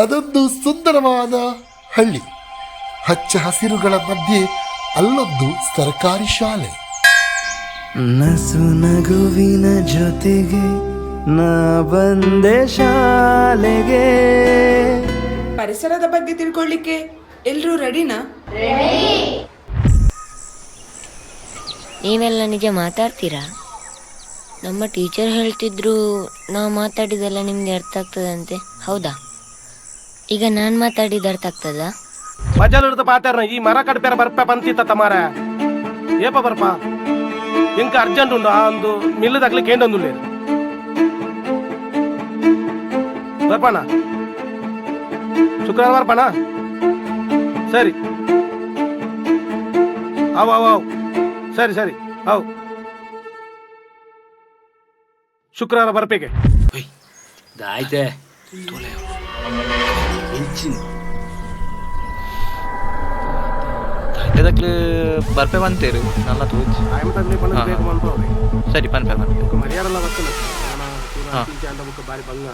ಅದೊಂದು ಸುಂದರವಾದ ಹಳ್ಳಿ. ಹಚ್ಚ ಹಸಿರುಗಳ ಮಧ್ಯೆ ಅಲ್ಲೊಂದು ಸರ್ಕಾರಿ ಶಾಲೆ. ನಸು ನಗುವಿನ ಜೊತೆಗೆ ನಾ ಬಂದೆ ಶಾಲೆಗೆ. ಪರಿಸರದ ಬಗ್ಗೆ ತಿಳ್ಕೊಳ್ಳಿಕ್ಕೆ ಎಲ್ರೂ ರೆಡಿನಾ? ನೀವೆಲ್ಲ ನಿಜ ಮಾತಾಡ್ತೀರಾ? ನಮ್ಮ ಟೀಚರ್ ಹೇಳ್ತಿದ್ರು ನಾವು ಮಾತಾಡಿದೆಲ್ಲ ನಿಮ್ಗೆ ಅರ್ಥ ಆಗ್ತದಂತೆ, ಹೌದಾ? ಈಗ ನಾನು ಮಾತಾಡಿದ ಅರ್ಥ ಆಗ್ತದ? ಮಜಲ್ ಪಾತಾರ ಈ ಮರ ಕಡ್ಪೇರ ಬರ್ಪ ಬಂತಿತ್ತ ತಮಾರ ಏಪ ಬರ್ಪ ಇಂಕ ಅರ್ಜೆಂಟ್ ಉಂಡು ಒಂದು ಮಿಲ್ಲು ತಗ್ಲಿಕ್ಕೆ ఏంటొందు లేదు ಬರ್ಪಣ ಶುಕ್ರವಾರ ಬರ್ಪಣ ಸರಿ ಅವು ಅವು ಅವು ಸರಿ ಸರಿ ಅವು ಶುಕ್ರವಾರ ಬರ್ಬೇಕೆ ಆಯ್ತೆ ಇದಕ್ಕೆ ಬರ್ಪೆ ಬಂತೇರು ನನ್ನ ತೋಚ್ ಟೈಮ್ ತಗ್ಲಿ ಬಂದು ಬೇಕು ಮಾಡ್ಬೋರಿ ಸರಿ ಪನ್ಪೆ ಬಂತು ಮರ್ಯಾದಲ್ಲ ಬರ್ತಲ್ಲ ನಾನು ಬಾರಿ ಬಂಗ